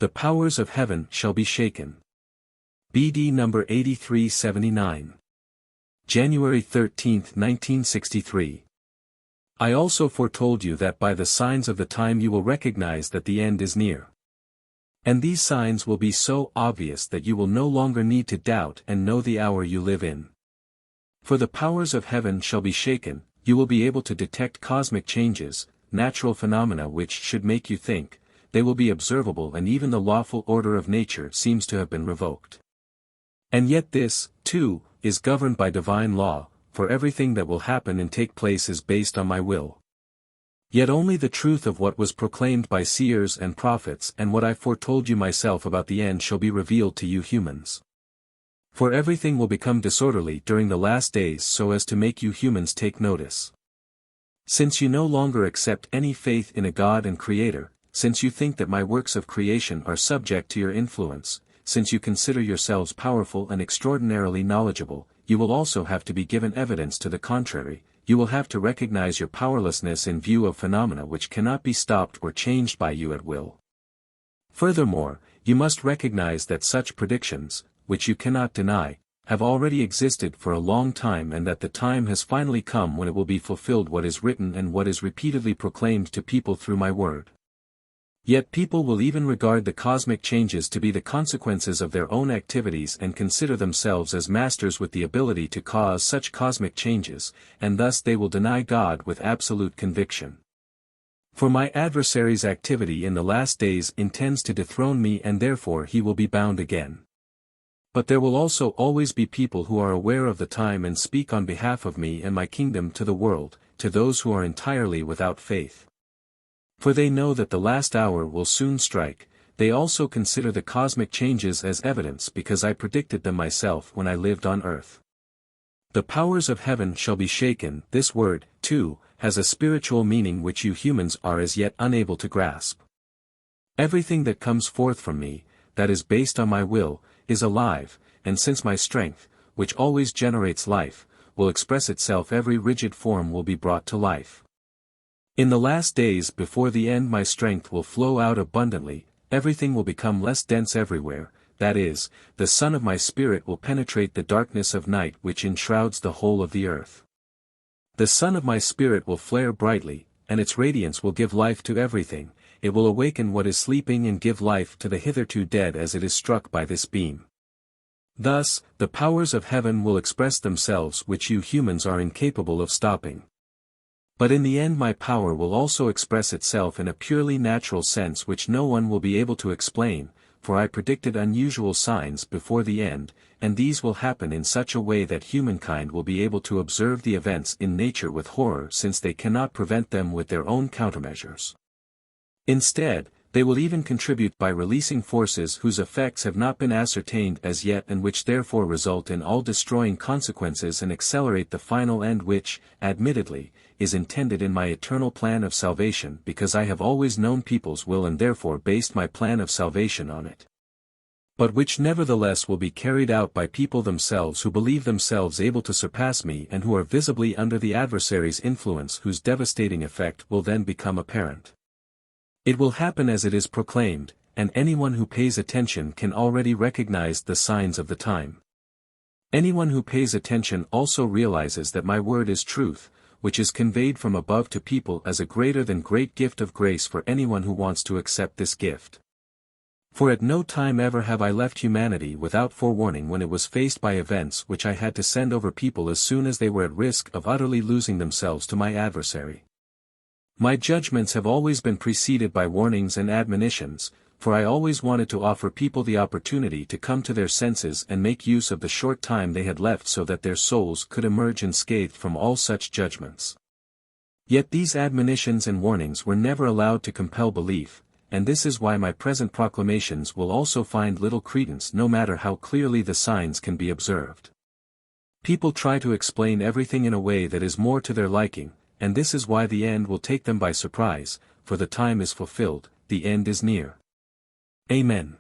The powers of heaven shall be shaken. BD number 8379. January 13, 1963. I also foretold you that by the signs of the time you will recognize that the end is near. And these signs will be so obvious that you will no longer need to doubt and know the hour you live in. For the powers of heaven shall be shaken, you will be able to detect cosmic changes, natural phenomena which should make you think, they will be observable, and even the lawful order of nature seems to have been revoked. And yet this, too, is governed by divine law, for everything that will happen and take place is based on my will. Yet only the truth of what was proclaimed by seers and prophets and what I foretold you myself about the end shall be revealed to you humans. For everything will become disorderly during the last days so as to make you humans take notice. Since you no longer accept any faith in a God and Creator, since you think that my works of creation are subject to your influence, since you consider yourselves powerful and extraordinarily knowledgeable, you will also have to be given evidence to the contrary. You will have to recognize your powerlessness in view of phenomena which cannot be stopped or changed by you at will. Furthermore, you must recognize that such predictions, which you cannot deny, have already existed for a long time, and that the time has finally come when it will be fulfilled what is written and what is repeatedly proclaimed to people through my word. Yet people will even regard the cosmic changes to be the consequences of their own activities and consider themselves as masters with the ability to cause such cosmic changes, and thus they will deny God with absolute conviction. For my adversary's activity in the last days intends to dethrone me, and therefore he will be bound again. But there will also always be people who are aware of the time and speak on behalf of me and my kingdom to the world, to those who are entirely without faith. For they know that the last hour will soon strike. They also consider the cosmic changes as evidence because I predicted them myself when I lived on earth. The powers of heaven shall be shaken. This word, too, has a spiritual meaning which you humans are as yet unable to grasp. Everything that comes forth from me, that is based on my will, is alive, and since my strength, which always generates life, will express itself, every rigid form will be brought to life. In the last days before the end my strength will flow out abundantly, everything will become less dense everywhere, that is, the sun of my spirit will penetrate the darkness of night which enshrouds the whole of the earth. The sun of my spirit will flare brightly, and its radiance will give life to everything. It will awaken what is sleeping and give life to the hitherto dead as it is struck by this beam. Thus, the powers of heaven will express themselves which you humans are incapable of stopping. But in the end my power will also express itself in a purely natural sense which no one will be able to explain, for I predicted unusual signs before the end, and these will happen in such a way that humankind will be able to observe the events in nature with horror, since they cannot prevent them with their own countermeasures. Instead, they will even contribute by releasing forces whose effects have not been ascertained as yet, and which therefore result in all-destroying consequences and accelerate the final end which, admittedly, is intended in my eternal plan of salvation, because I have always known people's will and therefore based my plan of salvation on it. But which nevertheless will be carried out by people themselves who believe themselves able to surpass me and who are visibly under the adversary's influence, whose devastating effect will then become apparent. It will happen as it is proclaimed, and anyone who pays attention can already recognize the signs of the time. Anyone who pays attention also realizes that my word is truth, which is conveyed from above to people as a greater than great gift of grace for anyone who wants to accept this gift. For at no time ever have I left humanity without forewarning when it was faced by events which I had to send over people as soon as they were at risk of utterly losing themselves to my adversary. My judgments have always been preceded by warnings and admonitions, for I always wanted to offer people the opportunity to come to their senses and make use of the short time they had left so that their souls could emerge unscathed from all such judgments. Yet these admonitions and warnings were never allowed to compel belief, and this is why my present proclamations will also find little credence no matter how clearly the signs can be observed. People try to explain everything in a way that is more to their liking, and this is why the end will take them by surprise, for the time is fulfilled, the end is near. Amen.